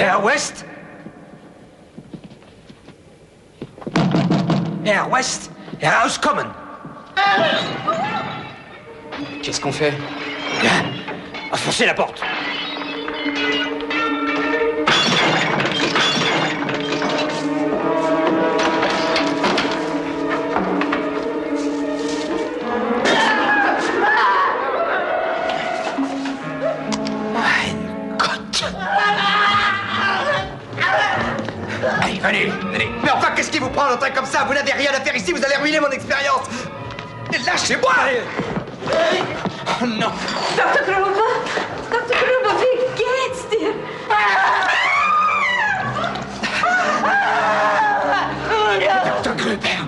Air West? Air West? Air House Common? Qu'est-ce qu'on fait? Enfoncez la porte! Allez. Mais enfin, qu'est-ce qui vous prend d'entrer comme ça? Vous n'avez rien à faire ici, vous allez ruiner mon expérience. Lâchez-moi! Oh non! Dr. Gruber, wie geht's dir? Dr. Gruber!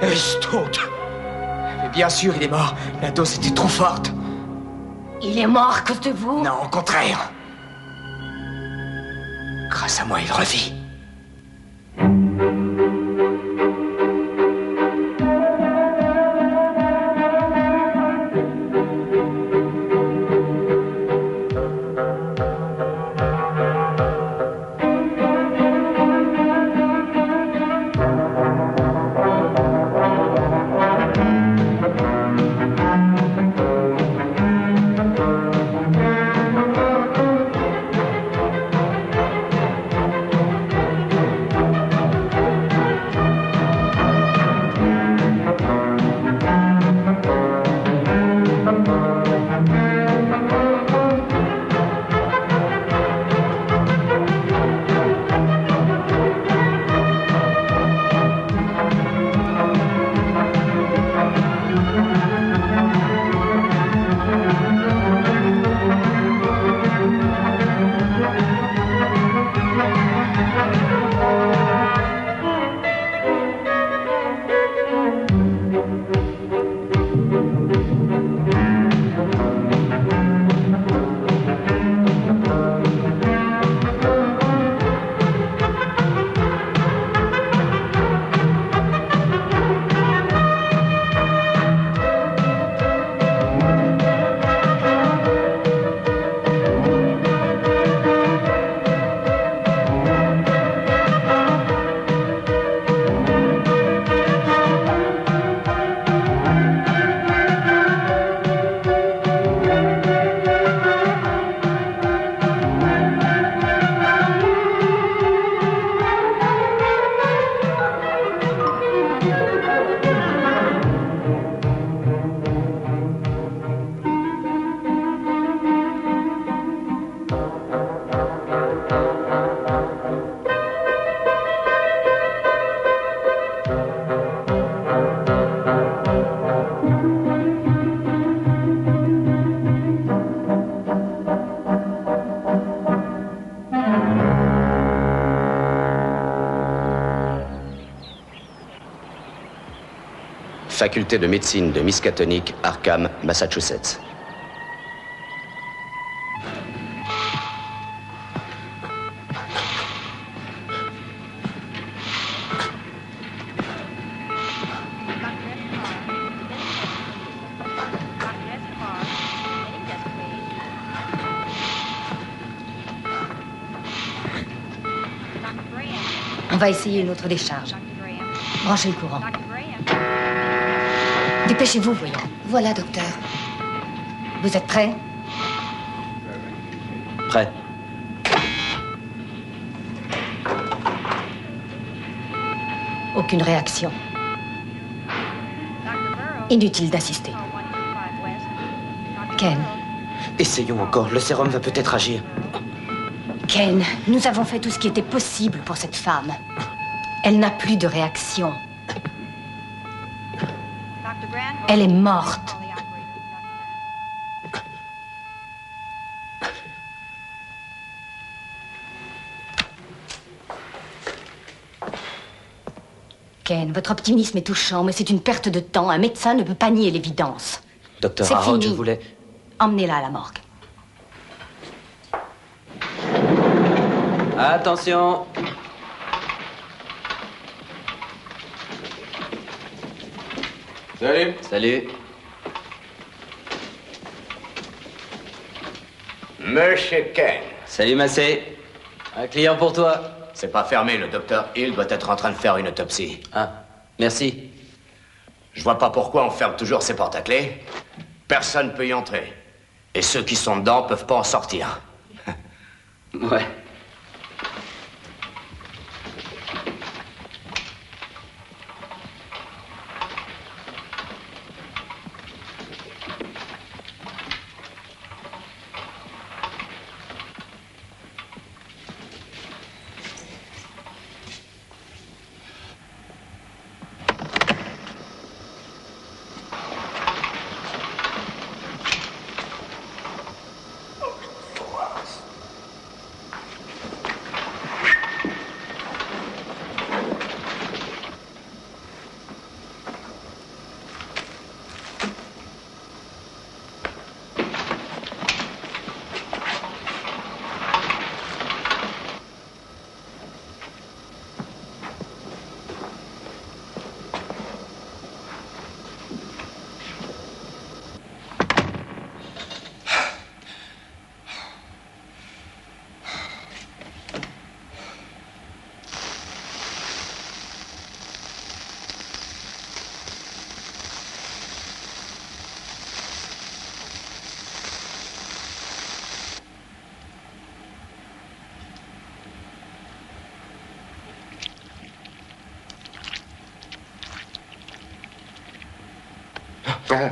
Er ist tot. Mais bien sûr, il est mort. La dose était trop forte. Il est mort à cause de vous? Non, au contraire. Grâce à moi, il revit. Faculté de médecine de Miskatonic, Arkham, Massachusetts. On va essayer une autre décharge. Branchez le courant. Dépêchez-vous, voyons. Voilà, docteur. Vous êtes prêts? Prêt. Aucune réaction. Inutile d'assister. Ken. Essayons encore. Le sérum va peut-être agir. Ken, nous avons fait tout ce qui était possible pour cette femme. Elle n'a plus de réaction. Elle est morte. Ken, votre optimisme est touchant, mais c'est une perte de temps. Un médecin ne peut pas nier l'évidence. Docteur C'est Harrod, fini. je voulais... Emmenez-la à la morgue. Attention. Salut. Salut. Monsieur Kane. Salut, Massé. Un client pour toi. C'est pas fermé, le docteur Hill doit être en train de faire une autopsie. Ah, merci. Je vois pas pourquoi on ferme toujours ces portes à clé. Personne peut y entrer. Et ceux qui sont dedans peuvent pas en sortir. Ouais.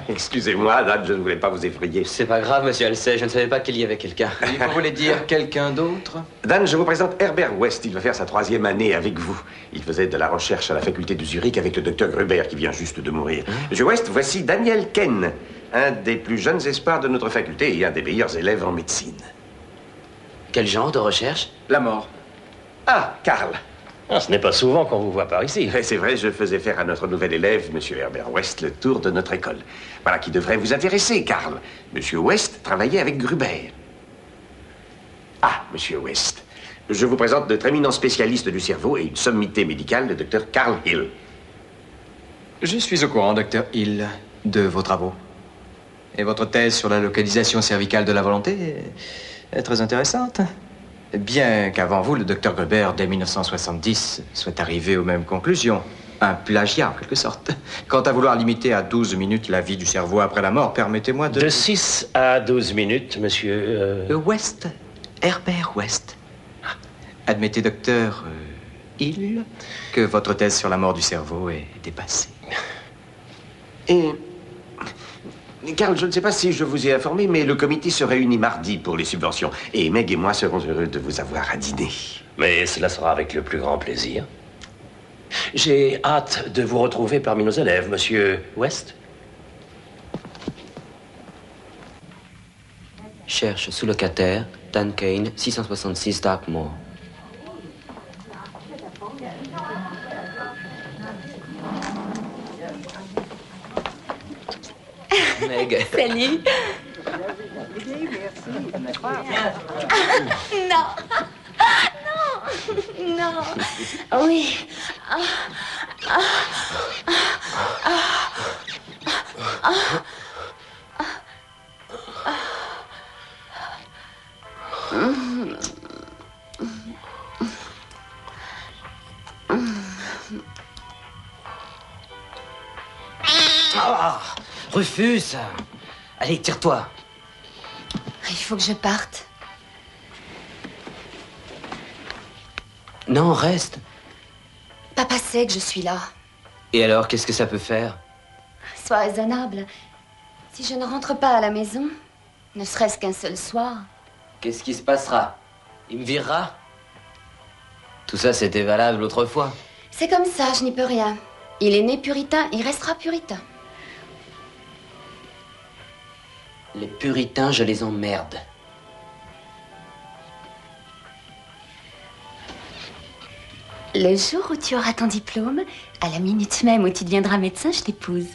Excusez-moi, Dan, je ne voulais pas vous effrayer. C'est pas grave, monsieur Halsey. Je ne savais pas qu'il y avait quelqu'un. Vous voulez dire quelqu'un d'autre? Dan, je vous présente Herbert West. Il va faire sa 3e année avec vous. Il faisait de la recherche à la faculté de Zurich avec le docteur Gruber qui vient juste de mourir. Monsieur West, voici Daniel Kane, un des plus jeunes espoirs de notre faculté et un des meilleurs élèves en médecine. Quel genre de recherche? La mort. Ah, Karl. Ah, ce n'est pas souvent qu'on vous voit par ici. C'est vrai, je faisais faire à notre nouvel élève, Monsieur Herbert West, le tour de notre école. Voilà qui devrait vous intéresser, Karl. Monsieur West travaillait avec Gruber. Ah, Monsieur West, je vous présente notre éminent spécialiste du cerveau et une sommité médicale, le docteur Carl Hill. Je suis au courant, docteur Hill, de vos travaux. Et votre thèse sur la localisation cervicale de la volonté est très intéressante. Bien qu'avant vous, le docteur Gruber, dès 1970, soit arrivé aux mêmes conclusions. Un plagiat, en quelque sorte. Quant à vouloir limiter à 12 minutes la vie du cerveau après la mort, permettez-moi de... De 6 à 12 minutes, monsieur... West. Herbert West. Admettez, docteur Hill, que votre thèse sur la mort du cerveau est dépassée. Et... Karl, je ne sais pas si je vous ai informé, mais le comité se réunit mardi pour les subventions. Et Meg et moi serons heureux de vous avoir à dîner. Mais cela sera avec le plus grand plaisir. J'ai hâte de vous retrouver parmi nos élèves, monsieur West. Cherche sous-locataire, Dan Kane, 666 Dartmoor. Meg. Salut. Non. Non. Non. Oui. Rufus. Allez, tire-toi. Il faut que je parte. Non, reste. Papa sait que je suis là. Et alors, qu'est-ce que ça peut faire? Sois raisonnable. Si je ne rentre pas à la maison, ne serait-ce qu'un seul soir... Qu'est-ce qui se passera? Il me virera? Tout ça, c'était valable autrefois. C'est comme ça, je n'y peux rien. Il est né puritain, il restera puritain. Les puritains, je les emmerde. Le jour où tu auras ton diplôme, à la minute même où tu deviendras médecin, je t'épouse.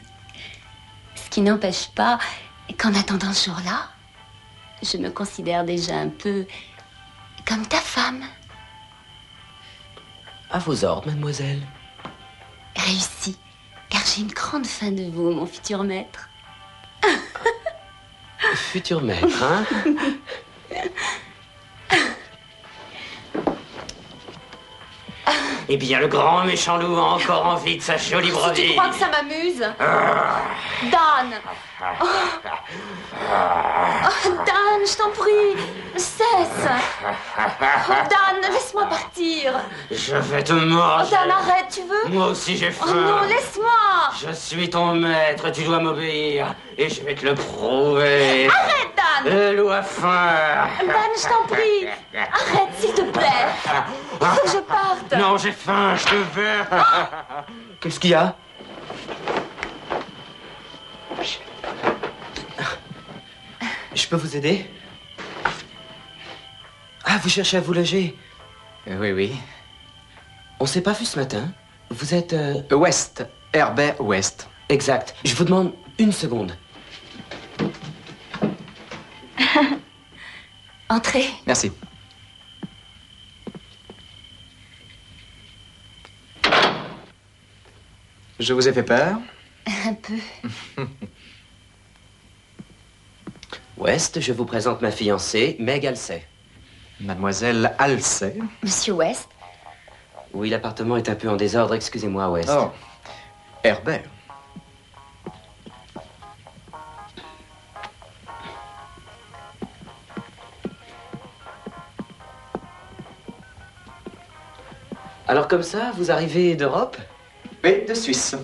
Ce qui n'empêche pas qu'en attendant ce jour-là, je me considère déjà un peu comme ta femme. À vos ordres, mademoiselle. Réussi, car j'ai une grande faim de vous, mon futur maître. Futur maître, hein? Eh bien, le grand méchant loup a encore envie de sa jolie Si tu brebis. crois que ça m'amuse. Dan. Dan, je t'en prie, cesse. Dan, laisse-moi partir. Je vais te Oh, manger. Dan, arrête, tu veux? Moi aussi, j'ai Oh faim. non, laisse-moi. Je suis ton maître, tu dois m'obéir. Et je vais te le prouver. Arrête, Dan. Le loup a faim. Dan, je t'en prie. Arrête, s'il te plaît. Il faut que je parte. Non, j'ai faim, je te veux. Qu'est-ce qu'il y a? Je peux vous aider? Ah, vous cherchez à vous loger? Oui, oui. On s'est pas vu ce matin. Vous êtes... West. Herbert West. Exact. Je vous demande une seconde. Entrez. Merci. Je vous ai fait peur? Un peu. West, je vous présente ma fiancée, Meg Halsey. Mademoiselle Halsey. Monsieur West. Oui, l'appartement est un peu en désordre, excusez-moi, West. Oh. Herbert. Alors comme ça, vous arrivez d'Europe? Oui, de Suisse.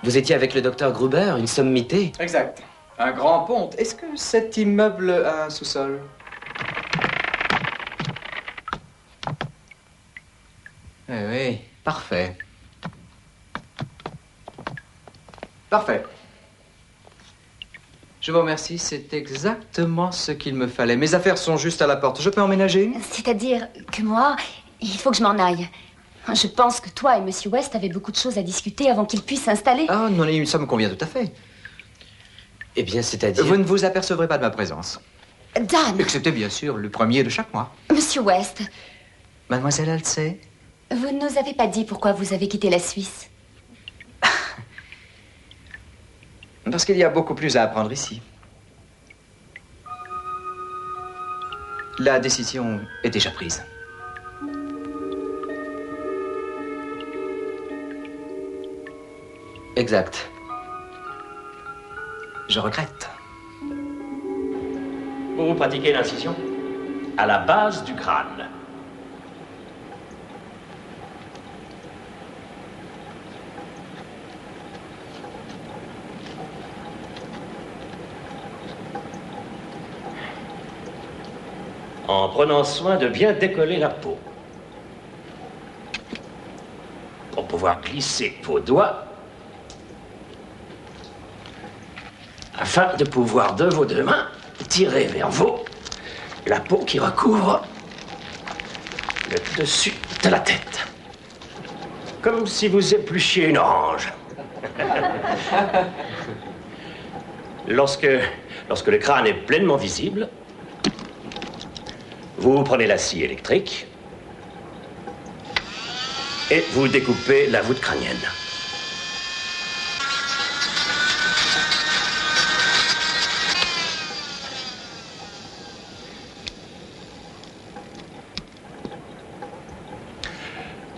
Vous étiez avec le docteur Gruber, une sommité? Exact. Un grand pont. Est-ce que cet immeuble a un sous-sol? Eh oui, parfait. Parfait. Je vous remercie, c'est exactement ce qu'il me fallait. Mes affaires sont juste à la porte. Je peux emménager? C'est-à-dire que moi, il faut que je m'en aille. Je pense que toi et Monsieur West avez beaucoup de choses à discuter avant qu'il puisse s'installer. Ah non, ça me convient tout à fait. Eh bien, c'est-à-dire... Vous ne vous apercevrez pas de ma présence. Dan, Excepté, bien sûr, le premier de chaque mois. Monsieur West, Mademoiselle Halsey? vous ne nous avez pas dit pourquoi vous avez quitté la Suisse. Parce qu'il y a beaucoup plus à apprendre ici. La décision est déjà prise. Exact. Je regrette. Vous pratiquez l'incision à la base du crâne. En prenant soin de bien décoller la peau. Pour pouvoir glisser vos doigts afin de pouvoir de vos deux mains tirer vers vous la peau qui recouvre le dessus de la tête. Comme si vous épluchiez une orange. Lorsque le crâne est pleinement visible, vous prenez la scie électrique et vous découpez la voûte crânienne.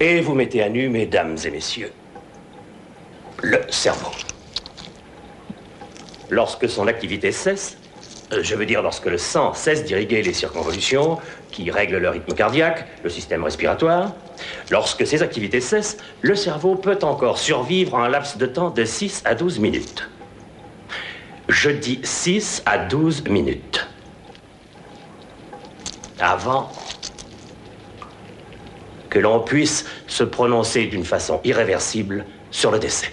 Et vous mettez à nu, mesdames et messieurs, le cerveau. Lorsque son activité cesse, je veux dire lorsque le sang cesse d'irriguer les circonvolutions qui règlent le rythme cardiaque, le système respiratoire, lorsque ces activités cessent, le cerveau peut encore survivre en un laps de temps de 6 à 12 minutes. Je dis 6 à 12 minutes. Avant que l'on puisse se prononcer d'une façon irréversible sur le décès.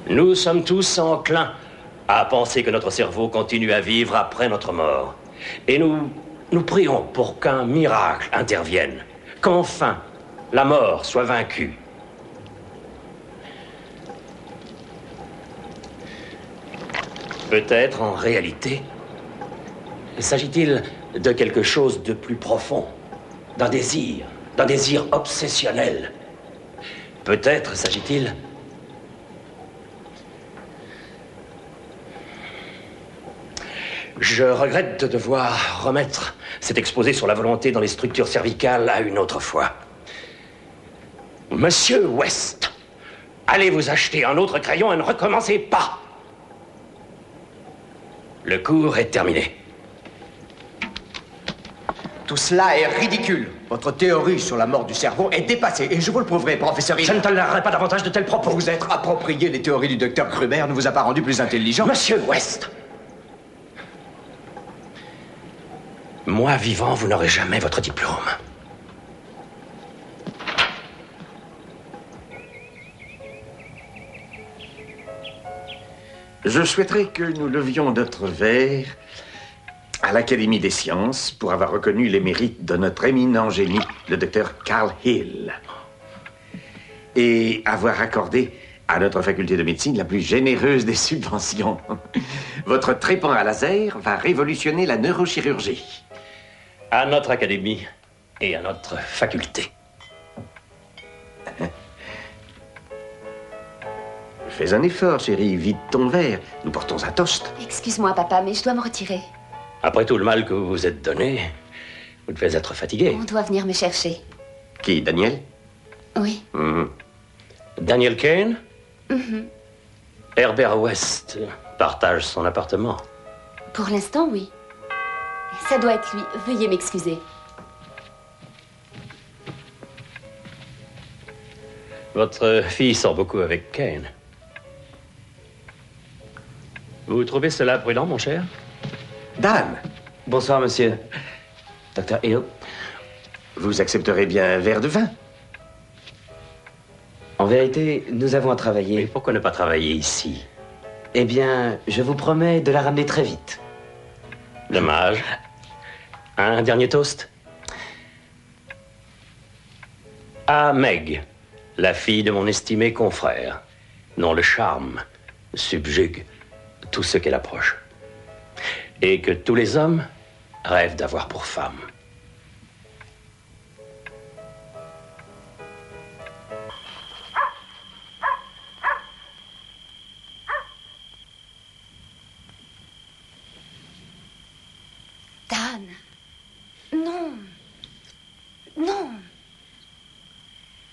Nous sommes tous enclins à penser que notre cerveau continue à vivre après notre mort. Et nous prions pour qu'un miracle intervienne, qu'enfin la mort soit vaincue. Peut-être, en réalité, s'agit-il de quelque chose de plus profond, d'un désir obsessionnel. Peut-être s'agit-il... Je regrette de devoir remettre cet exposé sur la volonté dans les structures cervicales à une autre fois. Monsieur West, allez vous acheter un autre crayon et ne recommencez pas. Le cours est terminé. Tout cela est ridicule. Votre théorie sur la mort du cerveau est dépassée, et je vous le prouverai, professeur Hill. Je ne tolérerai pas davantage de tels propos. Vous être approprié les théories du docteur Gruber ne vous a pas rendu plus intelligent. Monsieur West, moi vivant, vous n'aurez jamais votre diplôme. Je souhaiterais que nous levions notre verre à l'Académie des sciences pour avoir reconnu les mérites de notre éminent génie, le docteur Carl Hill, et avoir accordé à notre faculté de médecine la plus généreuse des subventions. Votre trépan à laser va révolutionner la neurochirurgie. À notre académie et à notre faculté. Fais un effort, chérie. Vide ton verre. Nous portons un toast. Excuse-moi, papa, mais je dois me retirer. Après tout le mal que vous vous êtes donné, vous devez être fatigué. On doit venir me chercher. Qui, Daniel? Oui. Daniel Kane? Herbert West partage son appartement. Pour l'instant, oui. Ça doit être lui. Veuillez m'excuser. Votre fille sort beaucoup avec Kane. Vous trouvez cela prudent, mon cher? Dan, Bonsoir, monsieur. Docteur Hill. vous accepterez bien un verre de vin? En vérité, nous avons à Mais travailler. pourquoi ne pas travailler ici? Eh bien, je vous promets de la ramener très vite. Dommage. Un dernier toast? À Meg, la fille de mon estimé confrère, dont le charme subjugue tout ce qu'elle approche. Et que tous les hommes rêvent d'avoir pour femme. Dan. Non. Non.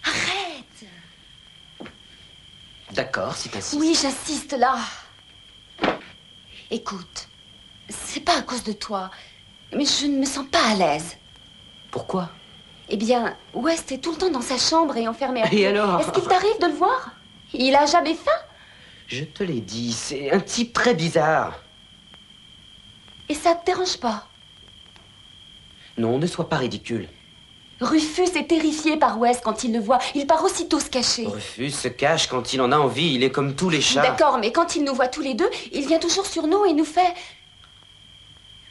Arrête. D'accord, si t'insistes. Oui, j'insiste là. Écoute, c'est pas à cause de toi, mais je ne me sens pas à l'aise. Pourquoi? Eh bien, West est tout le temps dans sa chambre et enfermé à Et alors? Est-ce qu'il t'arrive de le voir? Il a jamais faim? Je te l'ai dit, c'est un type très bizarre. Et ça te dérange pas? Non, ne sois pas ridicule. Rufus est terrifié par West quand il le voit. Il part aussitôt se cacher. Rufus se cache quand il en a envie. Il est comme tous les chats. D'accord, mais quand il nous voit tous les deux, il vient toujours sur nous et nous fait...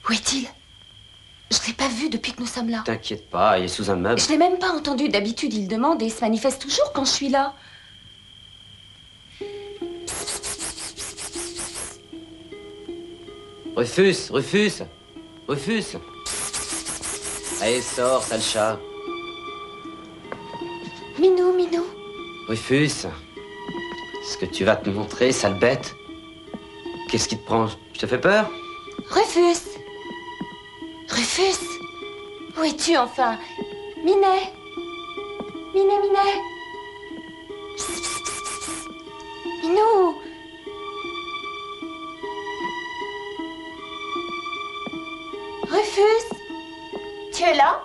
Où est-il? Je ne l'ai pas vu depuis que nous sommes là. T'inquiète pas, il est sous un meuble. Je l'ai même pas entendu. D'habitude, il demande et se manifeste toujours quand je suis là. Rufus, Rufus, Rufus. Allez, sors, sale chat. Minou, Minou. Rufus, ce que tu vas te montrer, sale bête? Qu'est-ce qui te prend? Je te fais peur? Rufus. Rufus. Où es-tu enfin? Minet. Minet, Minet. Psst, psst, psst, psst. Minou. Rufus. Tu es là?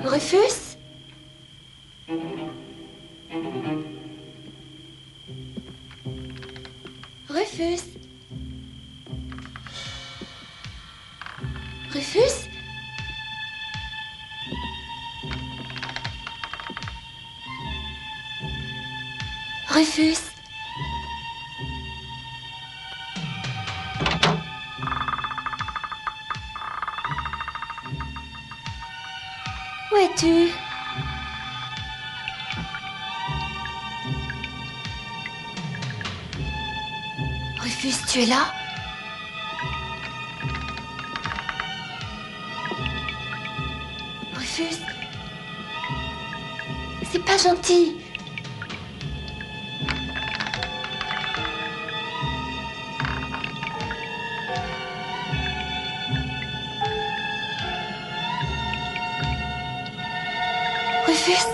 Rufus? Rufus? Rufus? Rufus? es-tu? Rufus, tu es là? Rufus? C'est pas gentil. Rufus?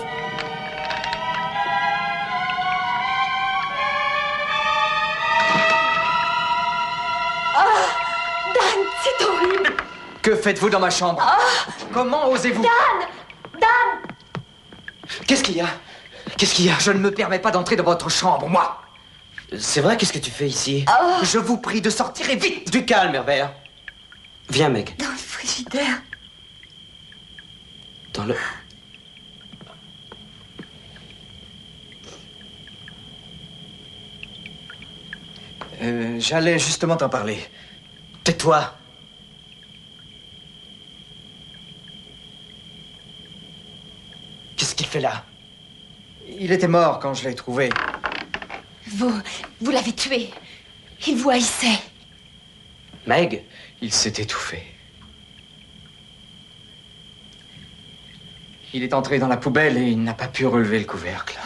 Dan, c'est horrible. Que faites-vous dans ma chambre? Comment osez-vous? Dan! Dan! Qu'est-ce qu'il y a? Qu'est-ce qu'il y a? Je ne me permets pas d'entrer dans votre chambre, moi. C'est vrai, qu'est-ce que tu fais ici? Je vous prie de sortir et vite. Du calme, Herbert. Viens, Meg. Dans le frigidaire. Dans le... J'allais justement t'en parler. Tais-toi. Qu'est-ce qu'il fait là? Il était mort quand je l'ai trouvé. Vous l'avez tué. Il vous haïssait. Meg? Il s'est étouffé. Il est entré dans la poubelle et il n'a pas pu relever le couvercle.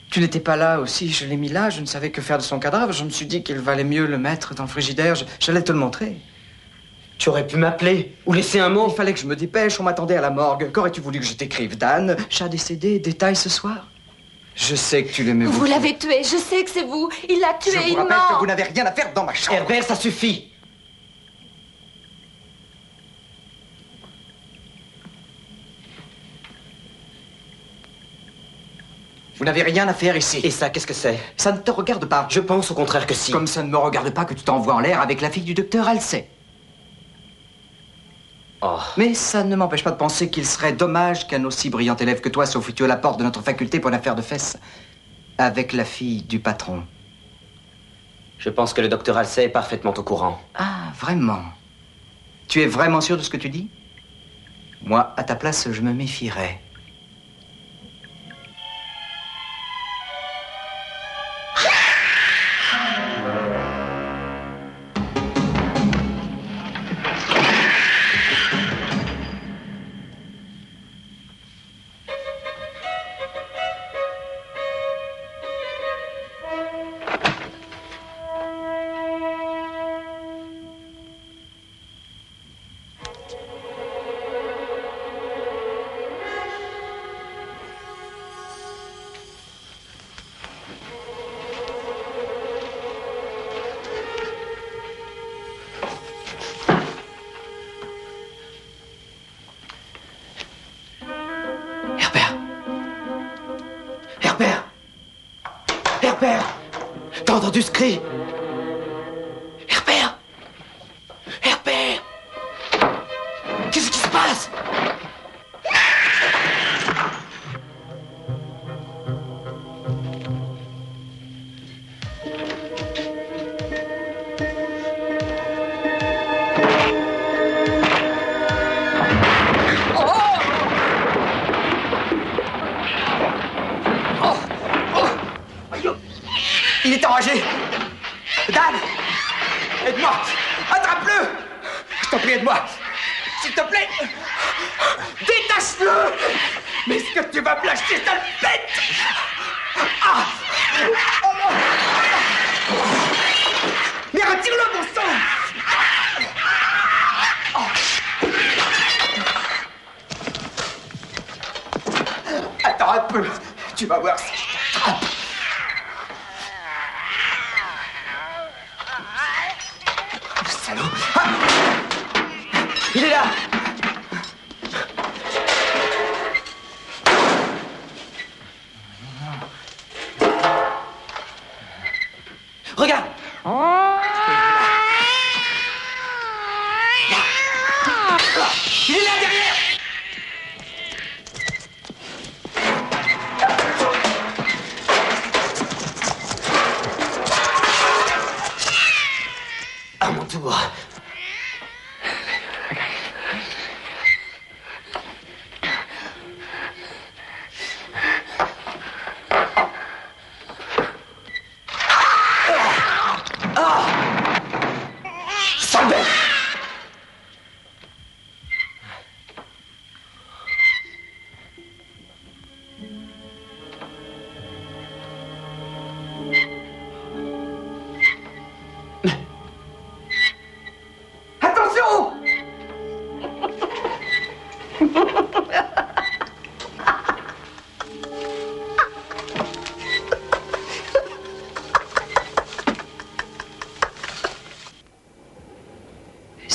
Tu n'étais pas là aussi, je l'ai mis là, je ne savais que faire de son cadavre. Je me suis dit qu'il valait mieux le mettre dans le frigidaire. J'allais te le montrer. Tu aurais pu m'appeler ou laisser un mot. Il fallait que je me dépêche, on m'attendait à la morgue. Qu'aurais-tu voulu que je t'écrive, Dan? Chat décédé, détail ce soir? Je sais que tu l'aimais beaucoup. Vous l'avez tué, je sais que c'est vous. Il l'a tué, Je il vous rappelle ment. que vous n'avez rien à faire dans ma chambre. Herbert, ça suffit. Vous n'avez rien à faire ici. Et ça, qu'est-ce que c'est? Ça ne te regarde pas. Je pense au contraire que si. Comme ça ne me regarde pas que tu t'envoies en l'air avec la fille du docteur Halsey. Oh. Mais ça ne m'empêche pas de penser qu'il serait dommage qu'un aussi brillant élève que toi soit foutu à la porte de notre faculté pour une affaire de fesses avec la fille du patron. Je pense que le docteur Halsey est parfaitement au courant. Ah, vraiment? Tu es vraiment sûr de ce que tu dis? Moi, à ta place, je me méfierais. T'as entendu ce cri? Herbert! Herbert! Qu'est-ce qui se passe? Il est enragé. Dan! Aide-moi! Attrape-le! Je t'en prie, aide-moi! S'il te plaît! Détache-le! Mais est-ce que tu vas me lâcher, sale bête? Ah! Oh non! Mais retire-le, bon sang! Attends un peu. Tu vas voir si je t'attrape. Salaud! Ah! Il est là! Regarde! Il est là derrière! À mon tour.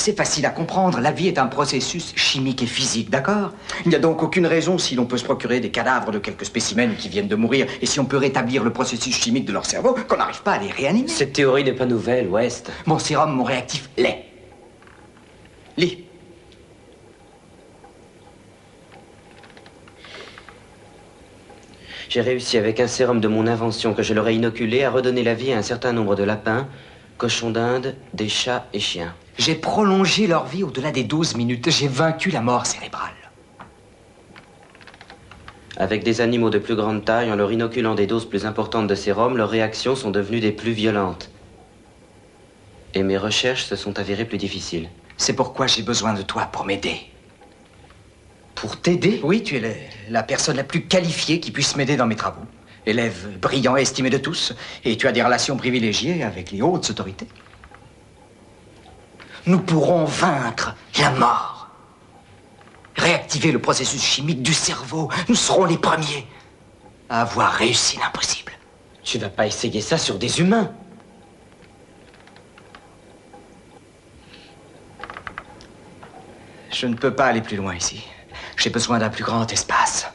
C'est facile à comprendre. La vie est un processus chimique et physique, d'accord? Il n'y a donc aucune raison, si l'on peut se procurer des cadavres de quelques spécimens qui viennent de mourir, et si on peut rétablir le processus chimique de leur cerveau, qu'on n'arrive pas à les réanimer. Cette théorie n'est pas nouvelle, West. Mon sérum, mon réactif, l'est. Lis. J'ai réussi avec un sérum de mon invention que je leur ai inoculé à redonner la vie à un certain nombre de lapins, cochons d'Inde, des chats et chiens. J'ai prolongé leur vie au-delà des 12 minutes. J'ai vaincu la mort cérébrale. Avec des animaux de plus grande taille, en leur inoculant des doses plus importantes de sérum, leurs réactions sont devenues des plus violentes. Et mes recherches se sont avérées plus difficiles. C'est pourquoi j'ai besoin de toi pour m'aider. Pour t'aider? Oui, tu es la personne la plus qualifiée qui puisse m'aider dans mes travaux. Élève brillant et estimé de tous, et tu as des relations privilégiées avec les hautes autorités. Nous pourrons vaincre la mort. Réactiver le processus chimique du cerveau. Nous serons les premiers à avoir réussi l'impossible. Tu vas pas essayer ça sur des humains? Je ne peux pas aller plus loin ici. J'ai besoin d'un plus grand espace.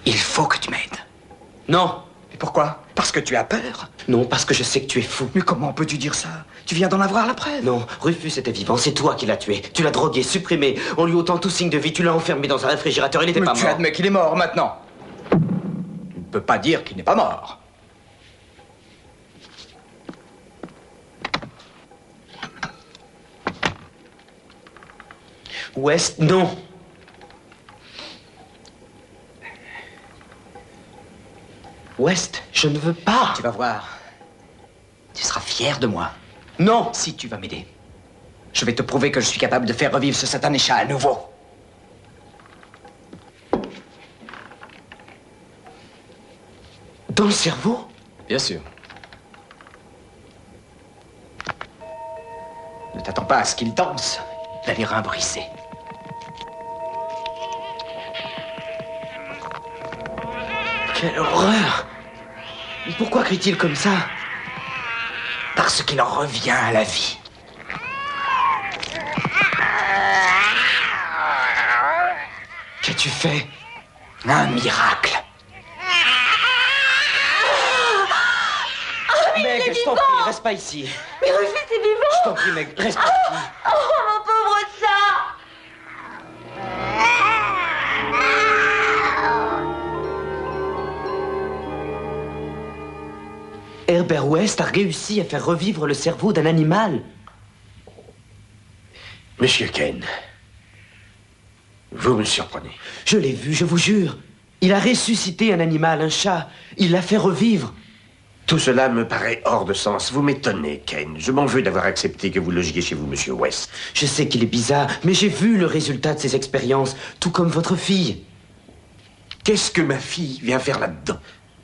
Il faut que tu m'aides. Non. Mais pourquoi? Parce que tu as peur? Non, parce que je sais que tu es fou. Mais comment peux-tu dire ça? Tu viens d'en avoir la preuve. Non, Rufus était vivant, c'est toi qui l'as tué. Tu l'as drogué, supprimé, en lui ôtant tout signe de vie, tu l'as enfermé dans un réfrigérateur, il n'était pas mort. Mais tu admets qu'il est mort maintenant. Tu ne peux pas dire qu'il n'est pas mort. West, non. West, je ne veux pas. Tu vas voir. Tu seras fier de moi. Non. Si tu vas m'aider, je vais te prouver que je suis capable de faire revivre ce satané chat à nouveau. Dans le cerveau? Bien sûr. Ne t'attends pas à ce qu'il danse. Il a les reins brisés. Quelle horreur! Pourquoi crie-t-il comme ça? Parce qu'il en revient à la vie. Qu'as-tu fait? Un miracle. Meg, je t'en prie, reste pas ici. Mais Rufus est vivant! Je t'en prie, Meg, reste pas ici. Oh, mon pauvre chat! Herbert West a réussi à faire revivre le cerveau d'un animal. Monsieur Kane, vous me surprenez. Je l'ai vu, je vous jure. Il a ressuscité un animal, un chat. Il l'a fait revivre. Tout cela me paraît hors de sens. Vous m'étonnez, Kane. Je m'en veux d'avoir accepté que vous logiez chez vous, monsieur West. Je sais qu'il est bizarre, mais j'ai vu le résultat de ses expériences, tout comme votre fille. Qu'est-ce que ma fille vient faire là-dedans?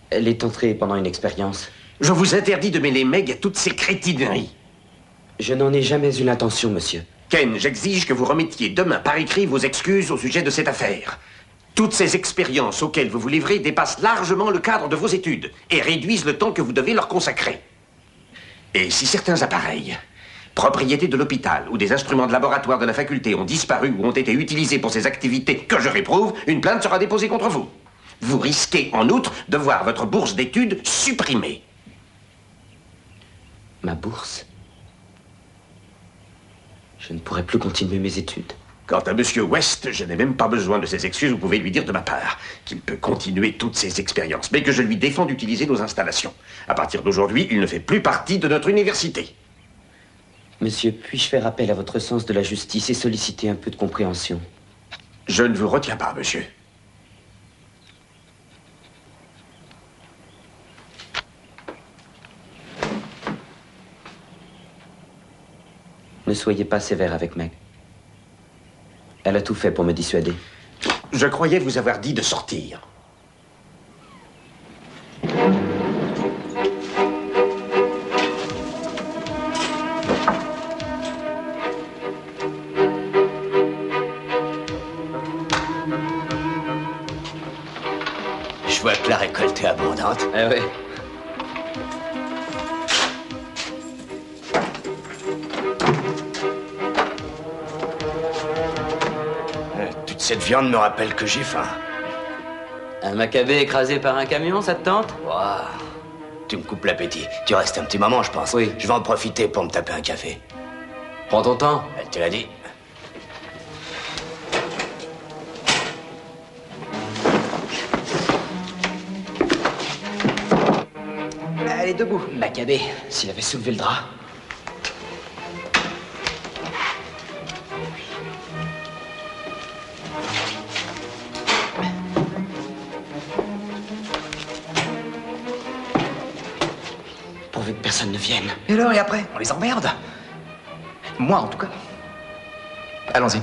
Elle est entrée pendant une expérience. Je vous interdis de mêler Meg à toutes ces crétineries. Je n'en ai jamais eu l'intention, monsieur. Kane, j'exige que vous remettiez demain par écrit vos excuses au sujet de cette affaire. Toutes ces expériences auxquelles vous vous livrez dépassent largement le cadre de vos études et réduisent le temps que vous devez leur consacrer. Et si certains appareils, propriétés de l'hôpital ou des instruments de laboratoire de la faculté ont disparu ou ont été utilisés pour ces activités que je réprouve, une plainte sera déposée contre vous. Vous risquez en outre de voir votre bourse d'études supprimée. Ma bourse? Je ne pourrai plus continuer mes études. Quant à Monsieur West, je n'ai même pas besoin de ses excuses. Vous pouvez lui dire de ma part qu'il peut continuer toutes ses expériences, mais que je lui défends d'utiliser nos installations. À partir d'aujourd'hui, il ne fait plus partie de notre université. Monsieur, puis-je faire appel à votre sens de la justice et solliciter un peu de compréhension? Je ne vous retiens pas, monsieur. Ne soyez pas sévère avec Meg. Elle a tout fait pour me dissuader. Je croyais vous avoir dit de sortir. Je vois que la récolte est abondante. Ah ouais. Cette viande me rappelle que j'ai faim. Un macabé écrasé par un camion, ça te tente? Ouah, tu me coupes l'appétit. Tu restes un petit moment, je pense. Oui. Je vais en profiter pour me taper un café. Prends ton temps. Elle te l'a dit. Allez, debout, Macabé, s'il avait soulevé le drap. Pourvu que personne ne vienne. Et alors, et après, on les emmerde. Moi, en tout cas. Allons-y.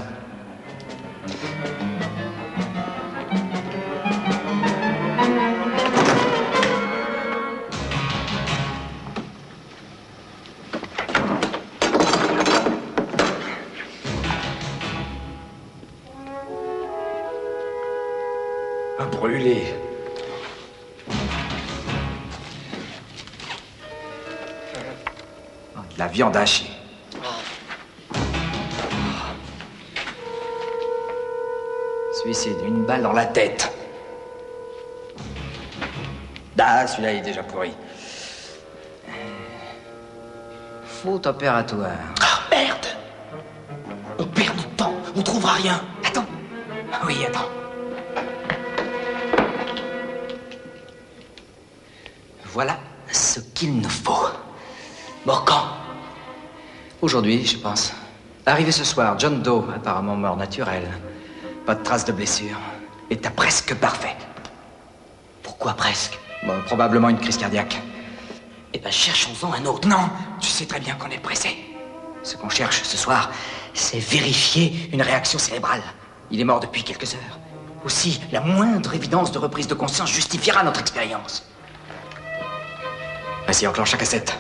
Brûlé. De la viande hachée. Suicide, une balle dans la tête. Ah, celui-là il est déjà pourri. Faute opératoire. Ah, merde! On perd du temps, on trouvera rien. Attends. Oui, attends. Voilà ce qu'il nous faut. Bon, quand? Aujourd'hui, je pense. Arrivé ce soir, John Doe, apparemment mort naturel. Pas de traces de blessure. État presque parfait. Pourquoi presque? Bon, probablement une crise cardiaque. Eh ben, cherchons-en un autre. Non, tu sais très bien qu'on est pressé. Ce qu'on cherche ce soir, c'est vérifier une réaction cérébrale. Il est mort depuis quelques heures. Aussi, la moindre évidence de reprise de conscience justifiera notre expérience. Vas-y, enclenche la cassette.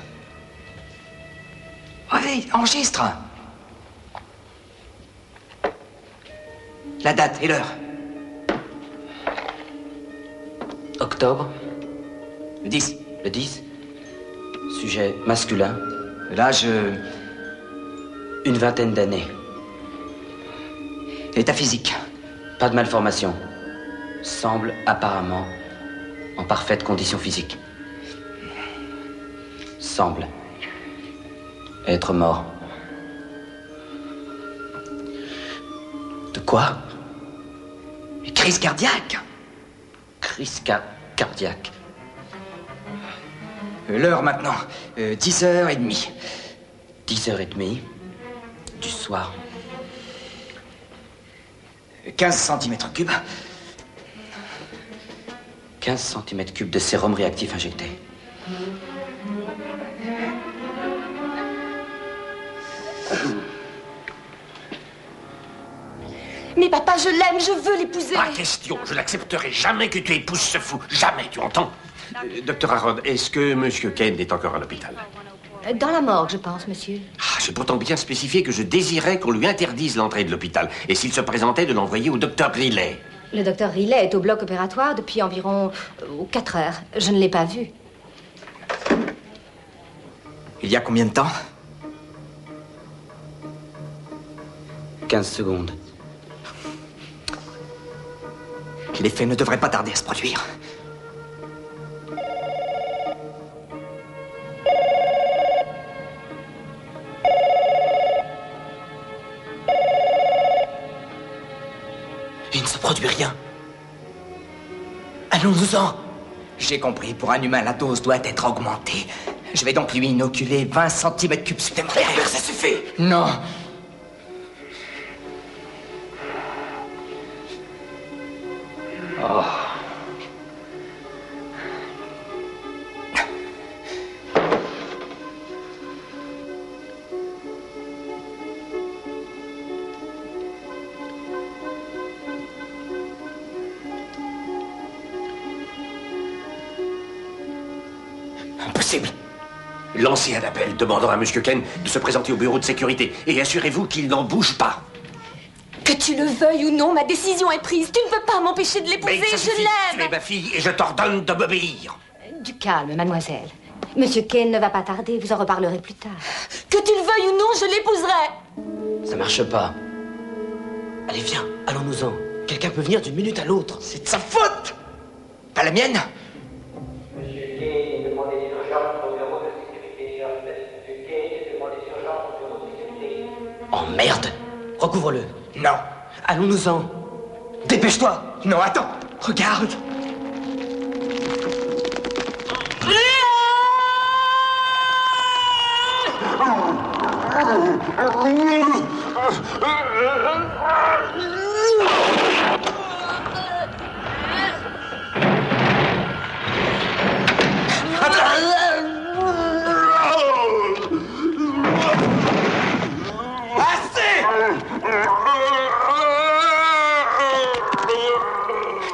Allez, enregistre. La date et l'heure. Octobre, Le 10. le 10. Sujet masculin, L'âge... une vingtaine d'années. L'état physique. Pas de malformation. Semble apparemment en parfaite condition physique. Semble être mort. De quoi? Crise cardiaque. Crise cardiaque. L'heure maintenant. 10h30. 10h30 du soir. 15 cm3. 15 cm3 de sérum réactif injecté. Mais papa, je l'aime, je veux l'épouser. Pas question, je n'accepterai jamais que tu épouses ce fou. Jamais, tu entends? Docteur Harrod, est-ce que Monsieur Kane est encore à l'hôpital? Dans la morgue, je pense, monsieur. Ah, j'ai pourtant bien spécifié que je désirais qu'on lui interdise l'entrée de l'hôpital. Et s'il se présentait, de l'envoyer au docteur Riley. Le docteur Riley est au bloc opératoire depuis environ 4 heures. Je ne l'ai pas vu. Il y a combien de temps? 15 secondes. Les faits ne devraient pas tarder à se produire. Il ne se produit rien. Allons-nous-en. J'ai compris. Pour un humain, la dose doit être augmentée. Je vais donc lui inoculer 20 cm3 supplémentaires. Herbert, ça suffit. Non. Oh. Impossible. Lancez un appel demandant à Monsieur Kane de se présenter au bureau de sécurité et assurez-vous qu'il n'en bouge pas. Que tu le veuilles ou non, ma décision est prise. Tu ne peux pas m'empêcher de l'épouser. Mais ça Je suffit. Tu es l'aime. ma fille et je t'ordonne de m'obéir. Du calme, mademoiselle. Monsieur Kane ne va pas tarder. Vous en reparlerez plus tard. Que tu le veuilles ou non, je l'épouserai. Ça marche pas. Allez, viens, allons-nous-en. Quelqu'un peut venir d'une minute à l'autre. C'est de sa faute. Pas la mienne. Oh merde. Recouvre-le. Non. Allons-nous-en. Dépêche-toi. Non, attends. Regarde.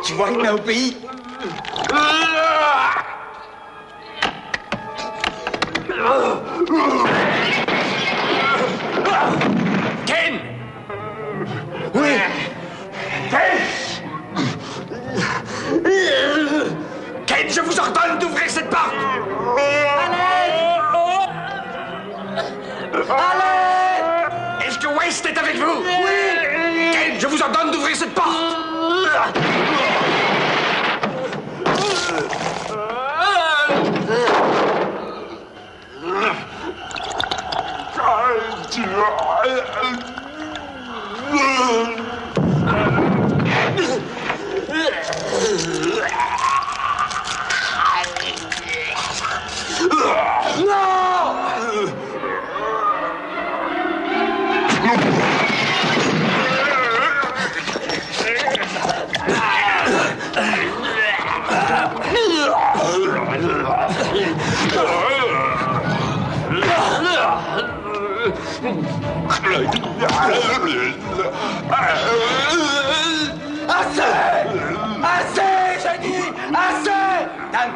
Tu vois qu'il m'a obéi. Ken! Oui. Ken, je vous ordonne d'ouvrir cette porte! Allez! Est-ce que West est avec vous? Oui! Ken, je vous ordonne d'ouvrir cette porte! Assez, j'ai dit! Assez! Dan!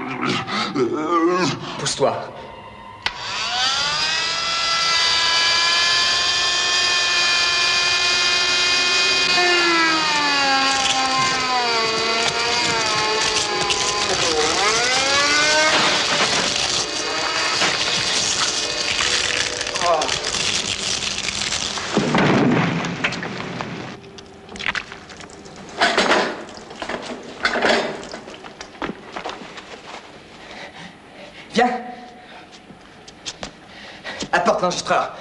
Pousse-toi. Viens. Apporte l'enregistreur.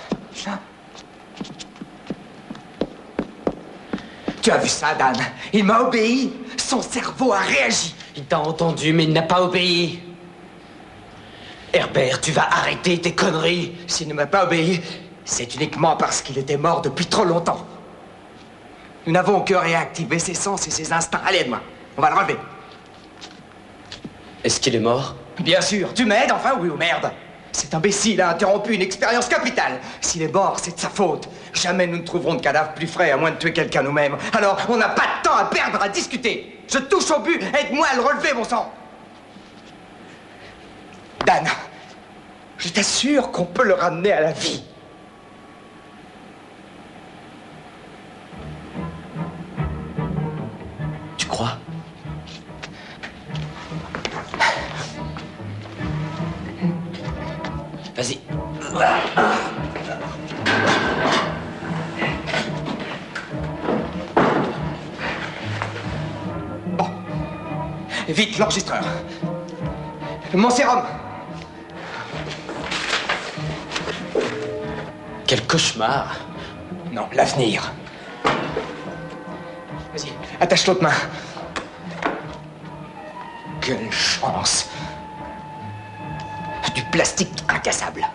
Tu as vu ça, Dan? Il m'a obéi. Son cerveau a réagi. Il t'a entendu, mais il n'a pas obéi. Herbert, tu vas arrêter tes conneries. S'il ne m'a pas obéi, c'est uniquement parce qu'il était mort depuis trop longtemps. Nous n'avons que réactivé ses sens et ses instincts. Allez, aide-moi. On va le relever. Est-ce qu'il est mort? Bien sûr. Tu m'aides, enfin, oui ou merde? Cet imbécile a interrompu une expérience capitale. S'il est mort, c'est de sa faute. Jamais nous ne trouverons de cadavre plus frais, à moins de tuer quelqu'un nous-mêmes. Alors, on n'a pas de temps à perdre à discuter. Je touche au but. Aide-moi à le relever, mon sang. Dan, je t'assure qu'on peut le ramener à la vie. Tu crois? Vas-y. Bon. Vite, l'enregistreur. Mon sérum. Quel cauchemar! Non, l'avenir. Vas-y, attache l'autre main. Quelle chance. Du plastique incassable.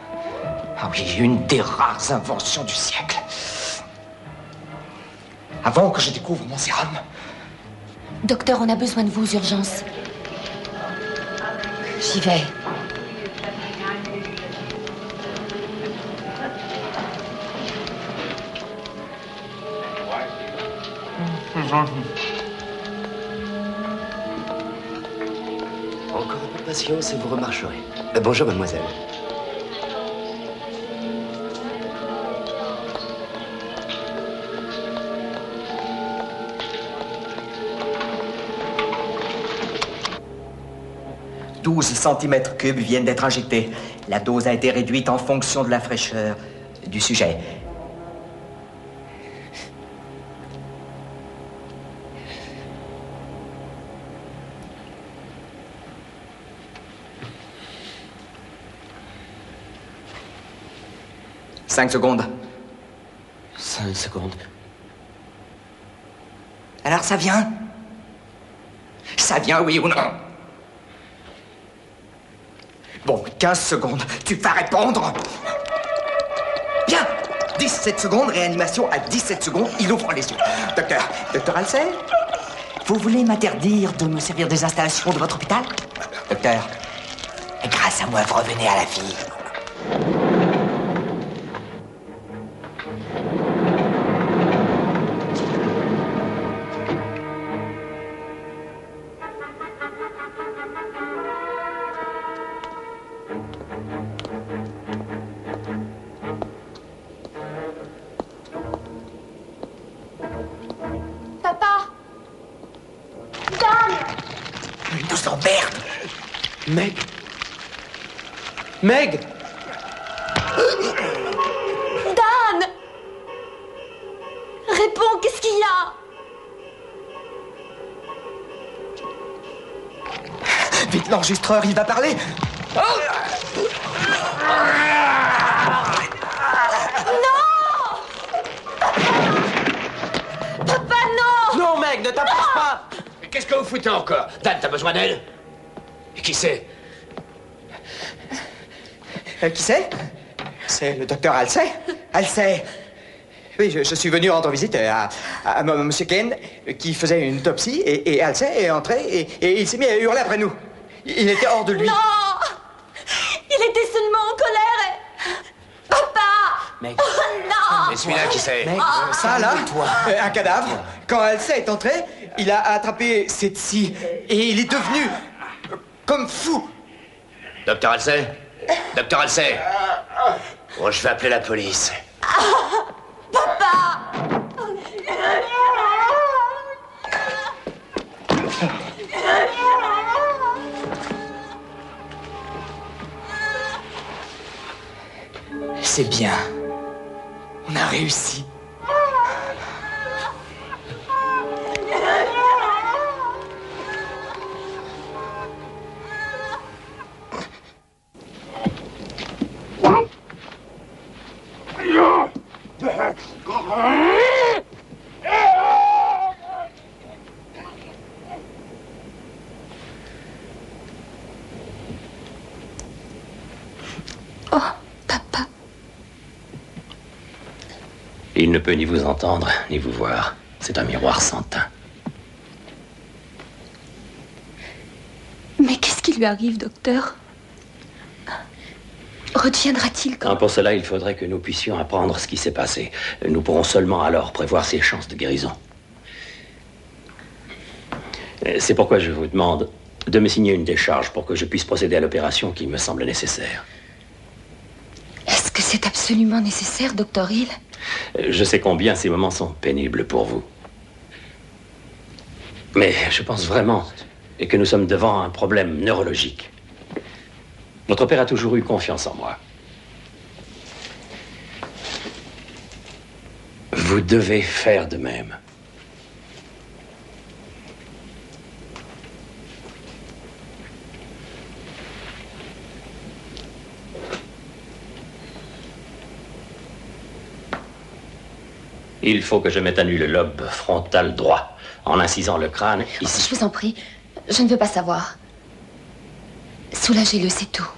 Ah oui, une des rares inventions du siècle. Avant que je découvre mon sérum. Docteur, on a besoin de vous, urgence. J'y vais. Encore un peu de patience et vous remarcherez. Bonjour, mademoiselle. « 12 cm3 viennent d'être injectés. La dose a été réduite en fonction de la fraîcheur du sujet. 5 secondes. 5 secondes. Alors ça vient? Ça vient, oui ou non? Bon, 15 secondes. Tu vas répondre. Bien. 17 secondes, réanimation à 17 secondes, il ouvre les yeux. Docteur Halsey, vous voulez m'interdire de me servir des installations de votre hôpital? Docteur, grâce à moi, vous revenez à la vie. Meg! Meg! Dan! Réponds, qu'est-ce qu'il y a? Vite, l'enregistreur, il va parler. Non! Papa, non! Non, Meg, ne t'approche pas! Mais qu'est-ce que vous foutez encore? Dan, t'as besoin d'aide? Et qui c'est? Qui c'est? C'est le docteur Halsey. Halsey. Oui, je suis venu rendre visite à Monsieur Kane, qui faisait une autopsie, et Halsey est entré, et il s'est mis à hurler après nous. Il était hors de lui. Non! Il était seulement en colère et... Papa! Meg. Oh non! Et celui-là, qui c'est? Meg, Ça, là, un cadavre. Quand Halsey est entré, il a attrapé cette scie, et il est devenu comme fou. Docteur Halsey? Docteur Halsey? Bon, je vais appeler la police. Papa! C'est bien. On a réussi. Oh, papa. Il ne peut ni vous entendre, ni vous voir. C'est un miroir sans teint. Mais qu'est-ce qui lui arrive, docteur? Redeviendra-t-il quand... Pour cela, il faudrait que nous puissions apprendre ce qui s'est passé. Nous pourrons seulement alors prévoir ses chances de guérison. C'est pourquoi je vous demande de me signer une décharge pour que je puisse procéder à l'opération qui me semble nécessaire. Est-ce que c'est absolument nécessaire, docteur Hill? Je sais combien ces moments sont pénibles pour vous. Mais je pense vraiment que nous sommes devant un problème neurologique. Votre père a toujours eu confiance en moi. Vous devez faire de même. Il faut que je m'étanue le lobe frontal droit en incisant le crâne ici. Je vous en prie, je ne veux pas savoir. Soulagez-le, c'est tout.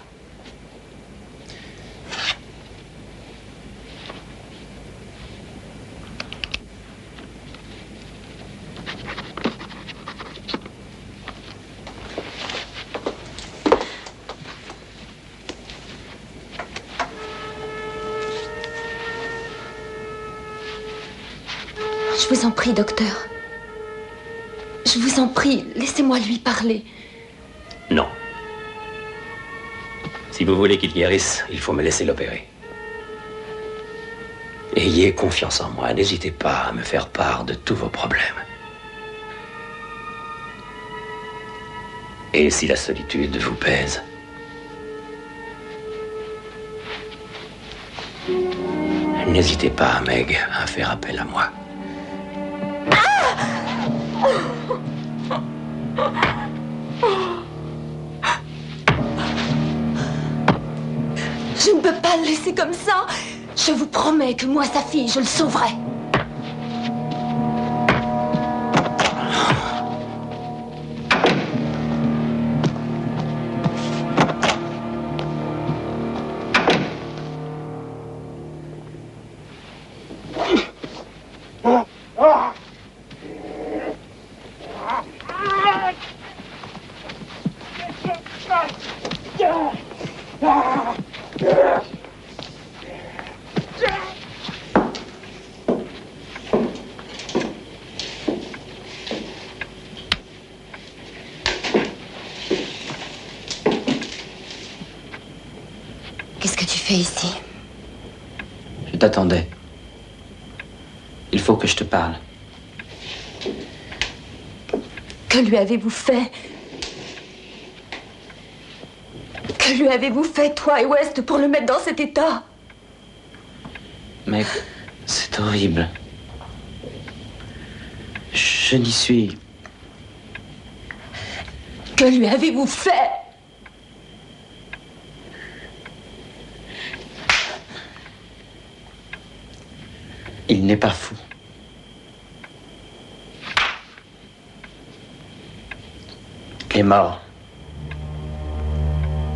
Je vous en prie, docteur. Je vous en prie, laissez-moi lui parler. Non. Si vous voulez qu'il guérisse, il faut me laisser l'opérer. Ayez confiance en moi. N'hésitez pas à me faire part de tous vos problèmes. Et si la solitude vous pèse, n'hésitez pas, Meg, à faire appel à moi. Je ne peux pas le laisser comme ça. Je vous promets que moi, sa fille, je le sauverai. Qu'est-ce que tu fais ici? Je t'attendais. Il faut que je te parle. Que lui avez-vous fait? Que lui avez-vous fait, toi et West, pour le mettre dans cet état? Mec, c'est horrible. Je n'y suis. Que lui avez-vous fait? Il n'est pas fou. Il est mort.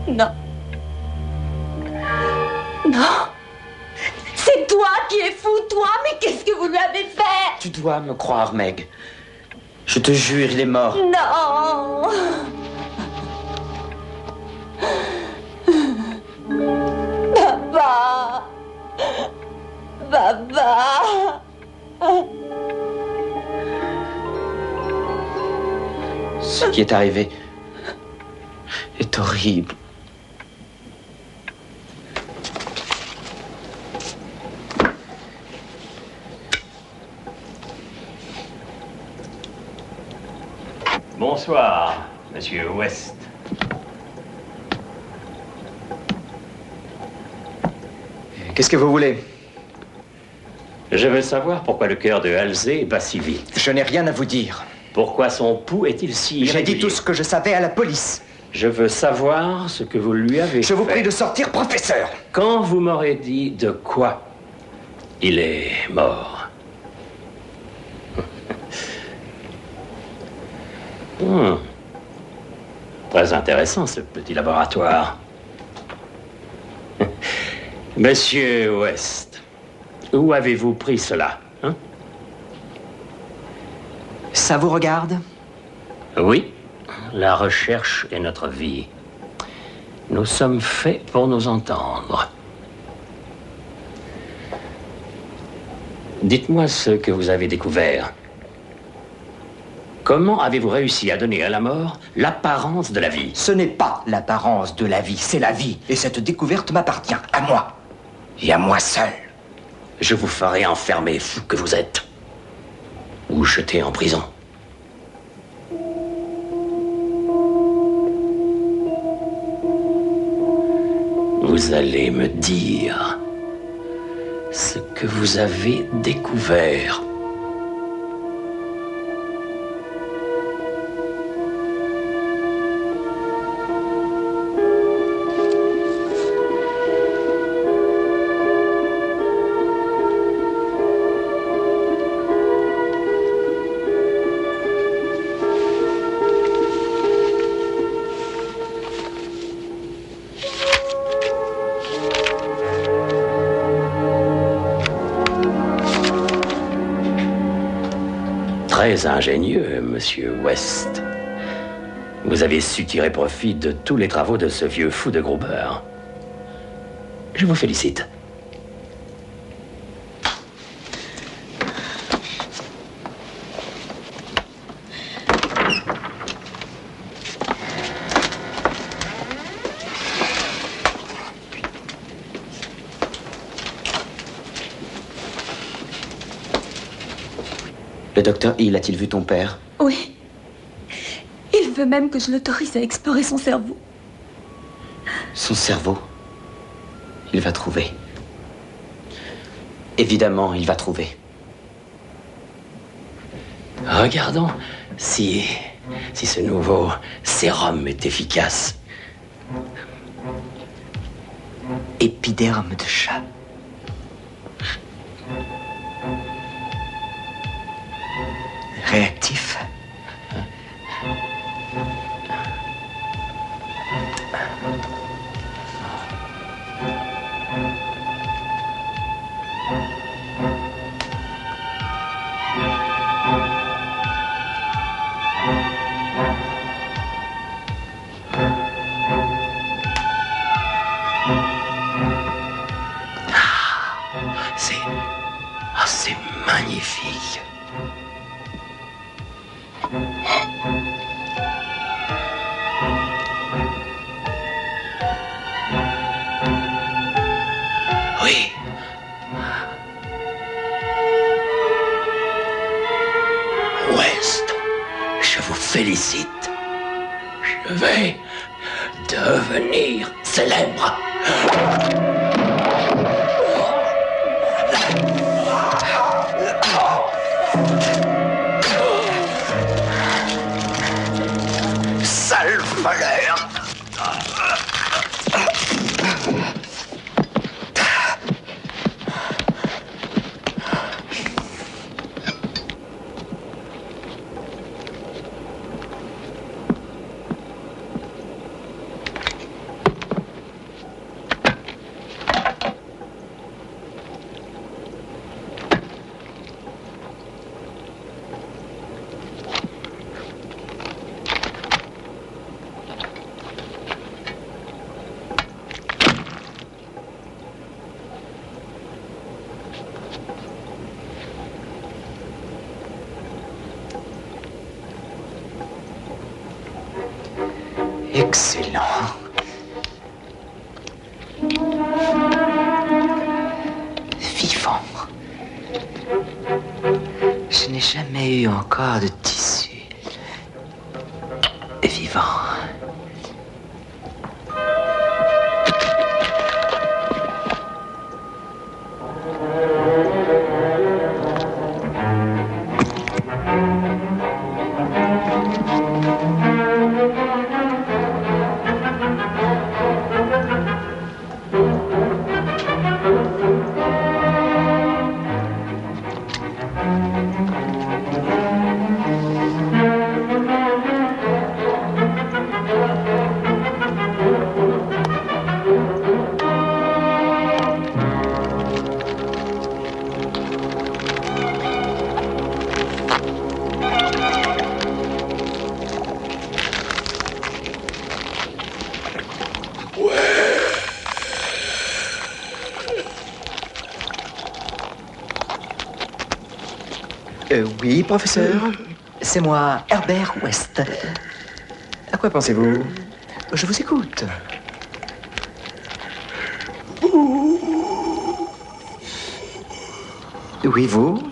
Non. Non. C'est toi qui es fou, toi. Mais qu'est-ce que vous lui avez fait? Tu dois me croire, Meg. Je te jure, il est mort. Non. Papa. Papa. Ce qui est arrivé est horrible. Bonsoir, Monsieur West. Qu'est-ce que vous voulez? Je veux savoir pourquoi le cœur de Halsey bat si vite. Je n'ai rien à vous dire. Pourquoi son pouls est-il si irrégulier? J'ai dit tout ce que je savais à la police. Je veux savoir ce que vous lui avez fait. Je vous prie de sortir, professeur. Quand vous m'aurez dit de quoi il est mort. Très intéressant, ce petit laboratoire. Monsieur West, où avez-vous pris cela, hein? Ça vous regarde? Oui, la recherche est notre vie. Nous sommes faits pour nous entendre. Dites-moi ce que vous avez découvert. Comment avez-vous réussi à donner à la mort l'apparence de la vie? Ce n'est pas l'apparence de la vie, c'est la vie. Et cette découverte m'appartient, à moi. Et à moi seul. Je vous ferai enfermer, fou que vous êtes. Ou jeter en prison. Vous allez me dire ce que vous avez découvert. Très ingénieux, Monsieur West. Vous avez su tirer profit de tous les travaux de ce vieux fou de Gruber. Je vous félicite. Le docteur Hill a-t-il vu ton père? Oui. Il veut même que je l'autorise à explorer son cerveau. Son cerveau? Il va trouver. Évidemment, il va trouver. Regardons si ce nouveau sérum est efficace. Épiderme de chat. C'est magnifique. Oui. West, je vous félicite. Je vais devenir célèbre. Sale voleur. Excellent. Vivant. Je n'ai jamais eu encore de tissu vivant. Oui, professeur. C'est moi, Herbert West. À quoi pensez-vous? Je vous écoute. Oui, vous?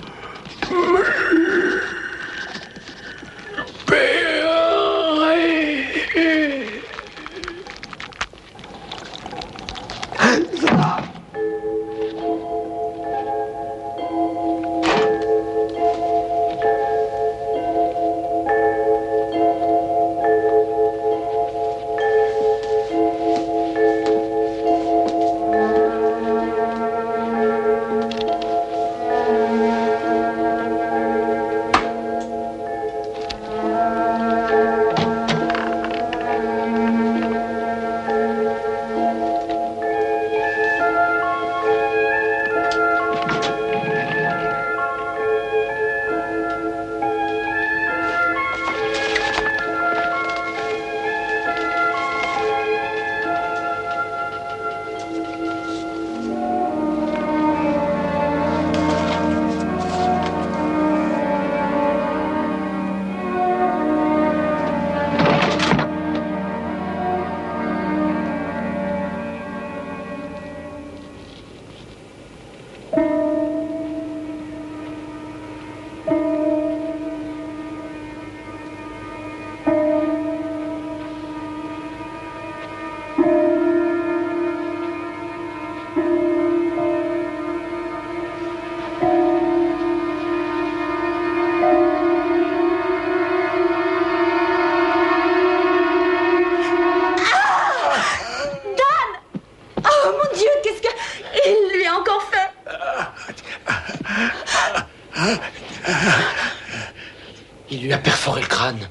Il lui a perforé le crâne.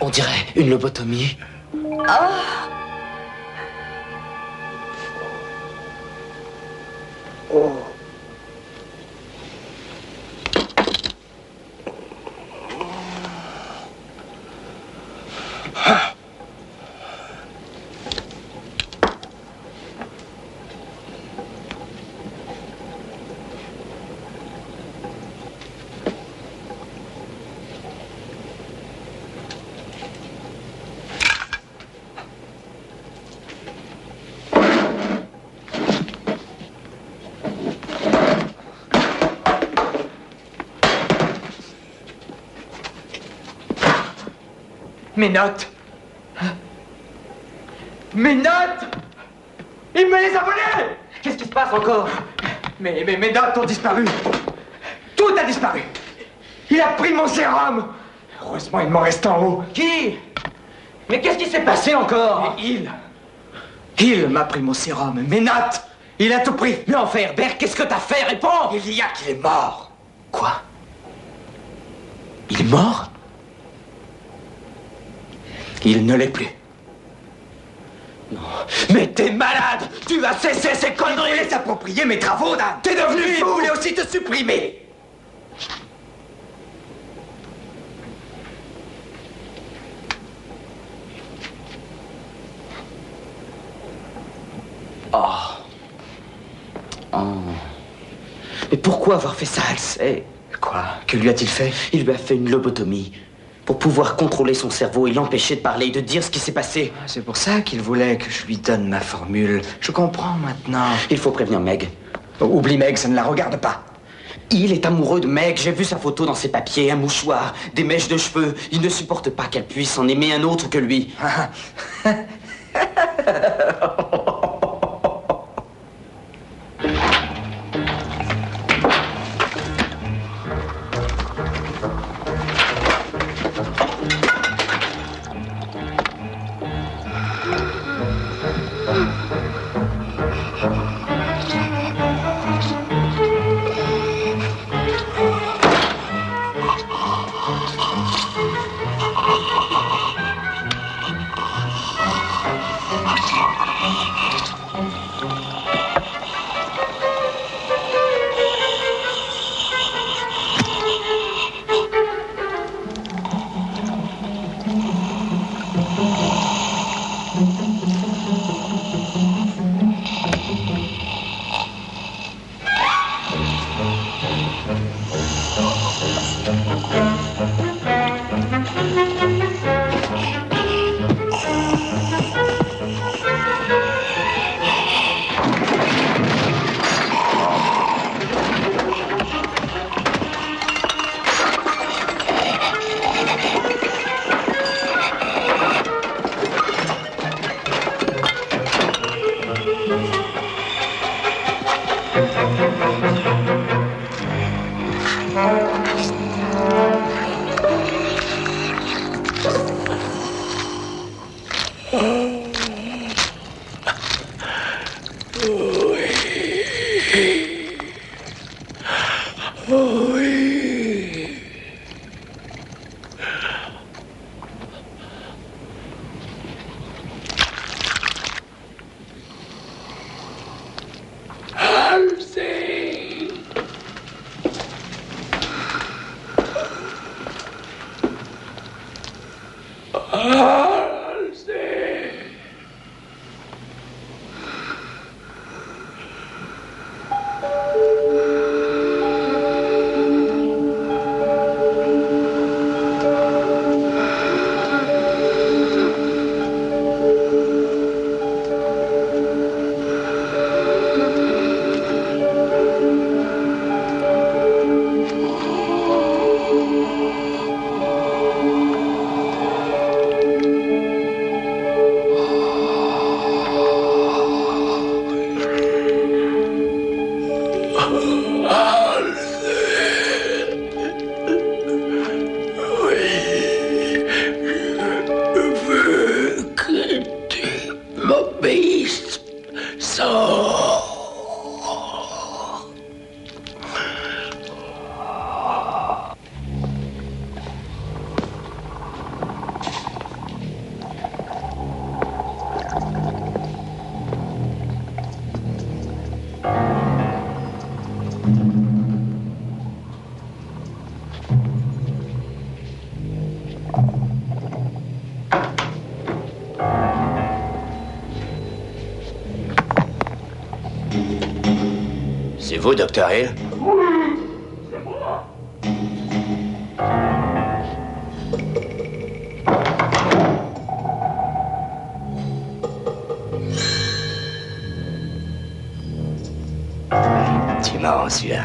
On dirait une lobotomie. Mes notes. Mes notes. Il me les a volées. Qu'est-ce qui se passe encore? Mes notes ont disparu. Tout a disparu. Il a pris mon sérum. Heureusement, il m'en reste en haut. Qui? Mais qu'est-ce qui s'est passé encore? Il m'a pris mon sérum, mes notes. Il a tout pris. Mais enfin, Herbert, qu'est-ce que t'as fait? Réponds! Il y a qu'il est mort. Quoi? Il est mort? Il ne l'est plus. Non. Mais t'es malade! Tu vas cesser ces conneries! Tu voulais s'approprier mes travaux, Dan! T'es devenu fou! Tu voulais aussi te supprimer! Mais pourquoi avoir fait ça, Halsey? Quoi? Que lui a-t-il fait? Il lui a fait une lobotomie pour pouvoir contrôler son cerveau et l'empêcher de parler et de dire ce qui s'est passé. C'est pour ça qu'il voulait que je lui donne ma formule. Je comprends maintenant. Il faut prévenir Meg. Oublie Meg, ça ne la regarde pas. Il est amoureux de Meg. J'ai vu sa photo dans ses papiers, un mouchoir, des mèches de cheveux. Il ne supporte pas qu'elle puisse en aimer un autre que lui. C'est vous, Dr. Hill? C'est moi. C'est marrant, celui-là.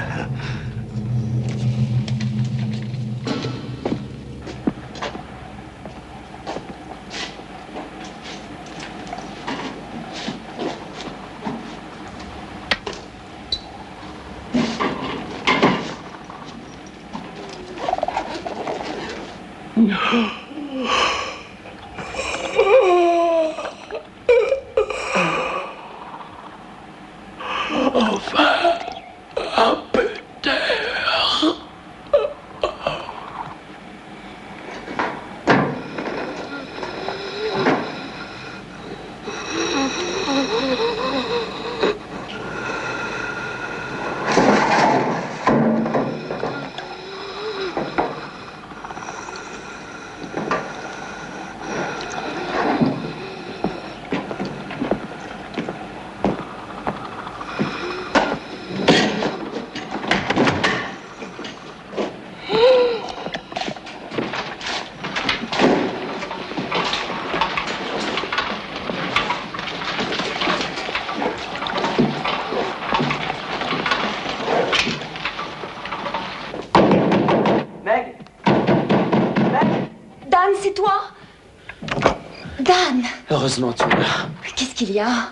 Dan! Heureusement, tu es là. Qu'est-ce qu'il y a?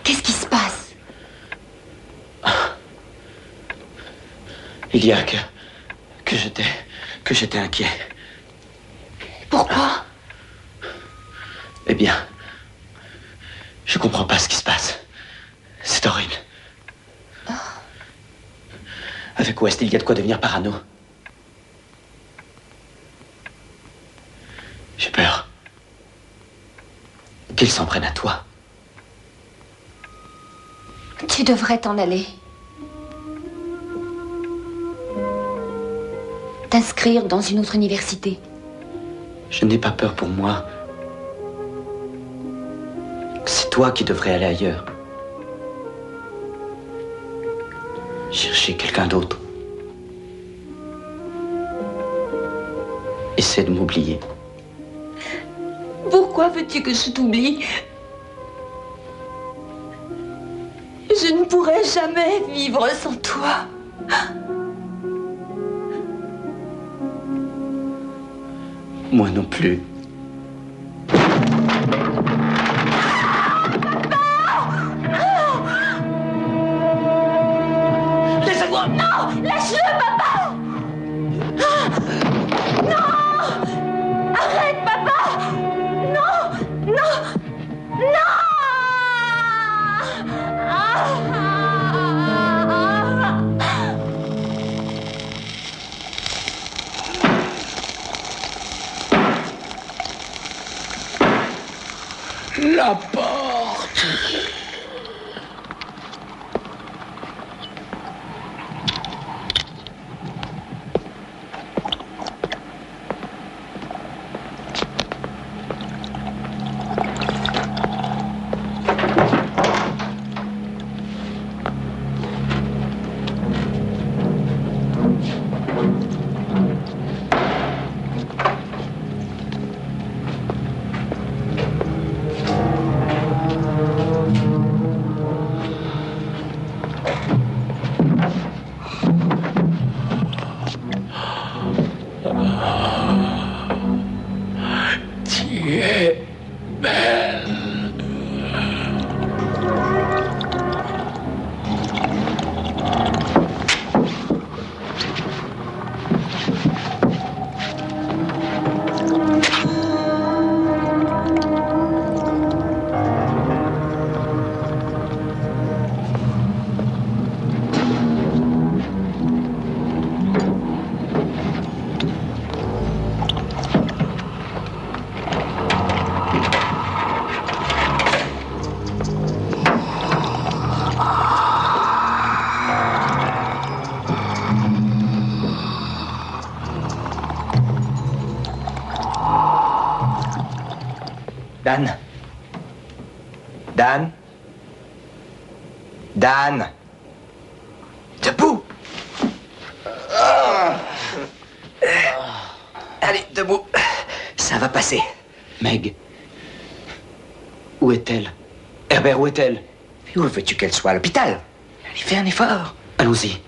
Qu'est-ce qui se passe? Il y a que j'étais inquiet. Pourquoi? Eh bien, je comprends pas ce qui se passe. C'est horrible. Avec West, il y a de quoi devenir parano. J'ai peur qu'il s'en prenne à toi. Tu devrais t'en aller. T'inscrire dans une autre université. Je n'ai pas peur pour moi. C'est toi qui devrais aller ailleurs. Chercher quelqu'un d'autre. Essaie de m'oublier. Pourquoi veux-tu que je t'oublie? Je ne pourrai jamais vivre sans toi. Moi non plus. Laisse-moi! Non! Lâche-le, papa! Non! Arrête, papa! Non! Non! Non! La porte. Tu es belle. Dan. Dan. Dan. Debout. Allez, debout. Ça va passer. Meg. Où est-elle? Herbert, où est-elle? Où veux-tu qu'elle soit? À l'hôpital? Allez, fais un effort. Allons-y.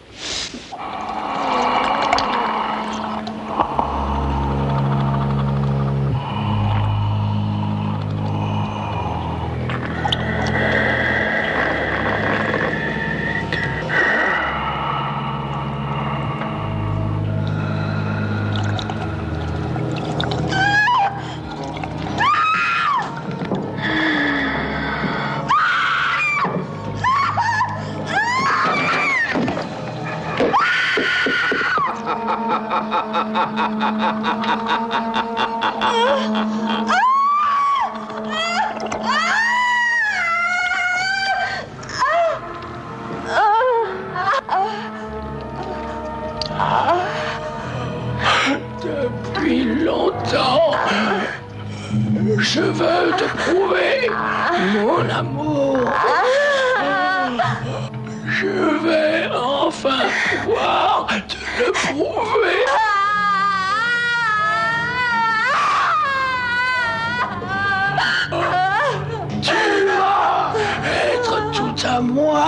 Depuis longtemps, je veux te prouver mon amour. Je vais enfin pouvoir te le prouver. Tu vas être tout à moi.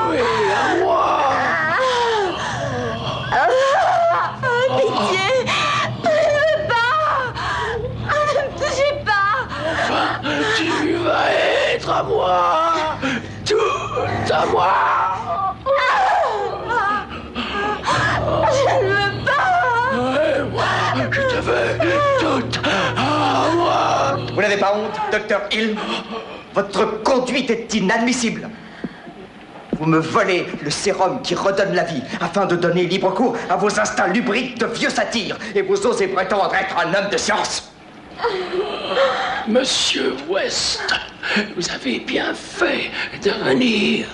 Oui, à moi. moi. Je ne veux pas. Et moi, je te veux toute à moi. Vous n'avez pas honte, docteur Hill? Votre conduite est inadmissible. Vous me volez le sérum qui redonne la vie afin de donner libre cours à vos instincts lubriques de vieux satyres et vous osez prétendre être un homme de science. Monsieur West, vous avez bien fait de venir.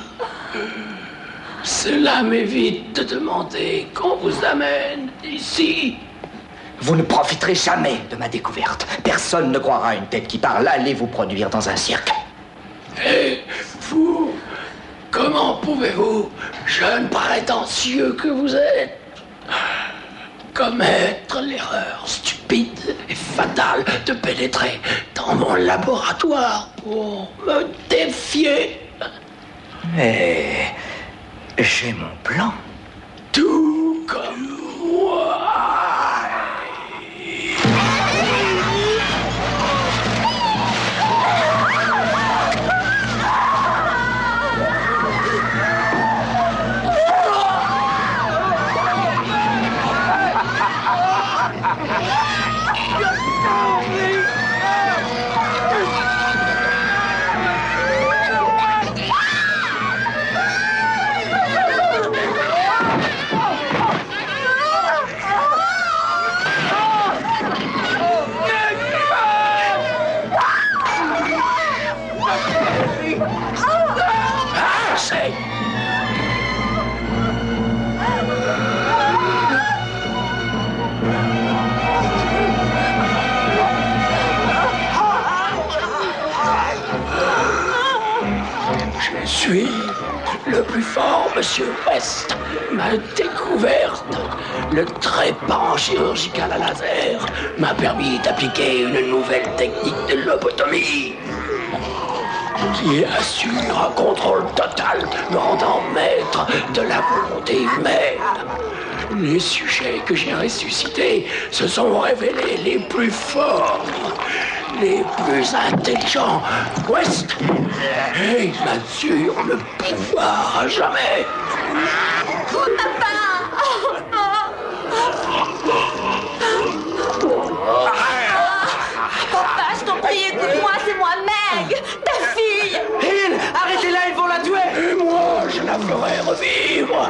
Cela m'évite de demander qu'on vous amène ici. Vous ne profiterez jamais de ma découverte. Personne ne croira à une tête qui parle. Allez vous produire dans un cirque. Et vous, comment pouvez-vous, jeune prétentieux que vous êtes, commettre l'erreur stupide et fatale de pénétrer dans mon laboratoire pour me défier? Mais j'ai mon plan. Tout comme moi. Je suis le plus fort, Monsieur West. Ma découverte, le trépan chirurgical à laser, m'a permis d'appliquer une nouvelle technique de lobotomie qui assure un contrôle total, me rendant maître de la volonté humaine. Les sujets que j'ai ressuscités se sont révélés les plus forts, les plus intelligents. West, et il m'assure le pouvoir à jamais. Papa, je t'en prie, écoute-moi, c'est moi, Meg, ta fille. Hill, arrêtez-la, ils vont la tuer. Et moi, je la ferai revivre.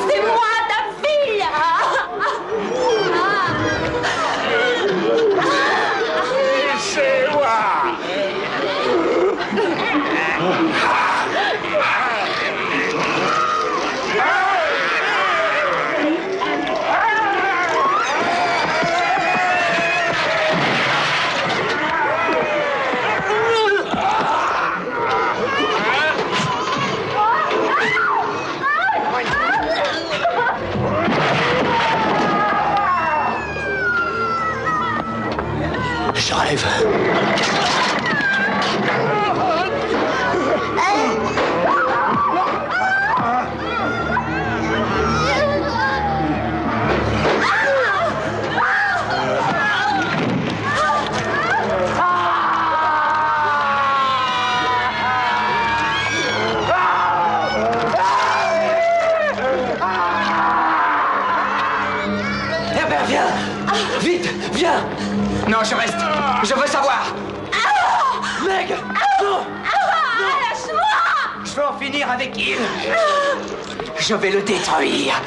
C'est moi, ta fille. C'est moi. J'arrive. Herbert, viens. Vite, viens. Non, je reste. Je veux savoir. Meg, non. Lâche-moi. Je veux en finir avec Hill. Je vais le détruire.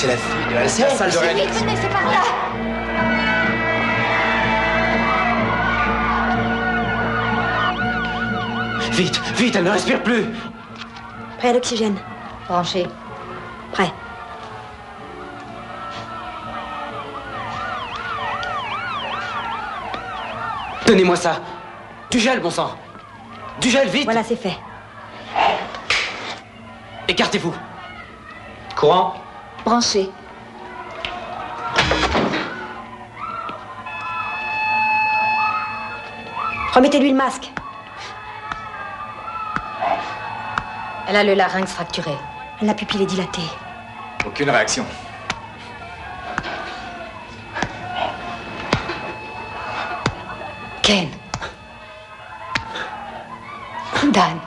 C'est la fille de la salle de réanimation. Vite, venez, c'est par là. Vite, vite, elle ne respire plus. Prêt à l'oxygène. Branché. Prêt. Donnez-moi ça. Du gel, bon sang. Du gel, vite. Voilà, c'est fait. Écartez-vous. Courant. Branché. Remettez-lui le masque. Elle a le larynx fracturé. La pupille est dilatée. Aucune réaction. Ken. Dan.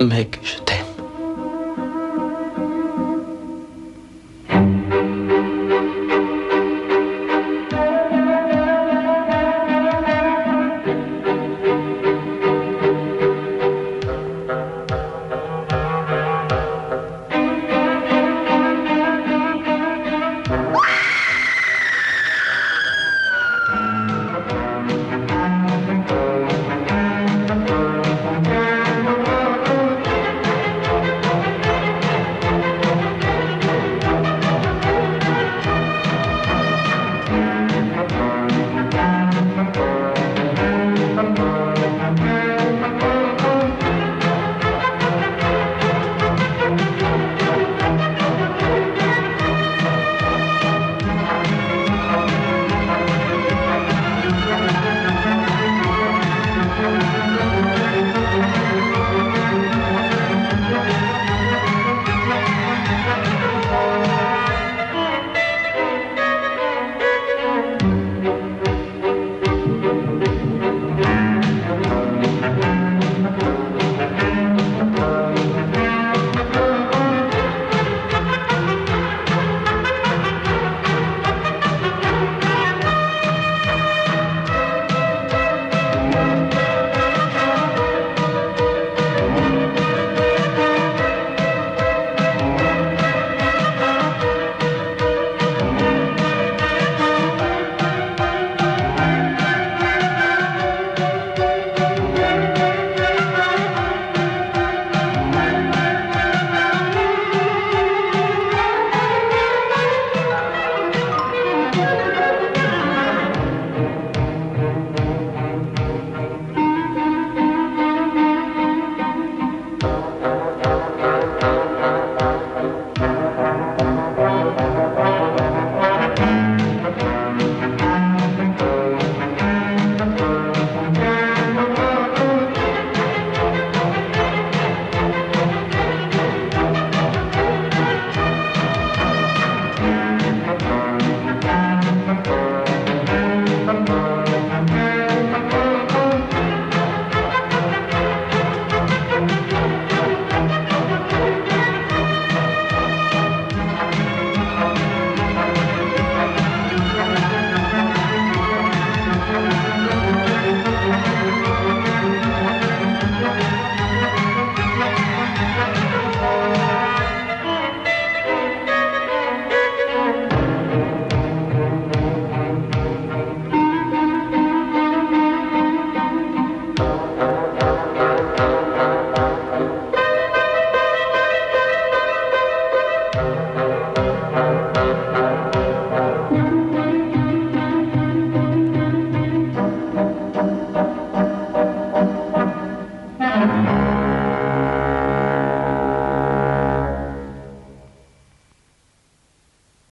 Mec, je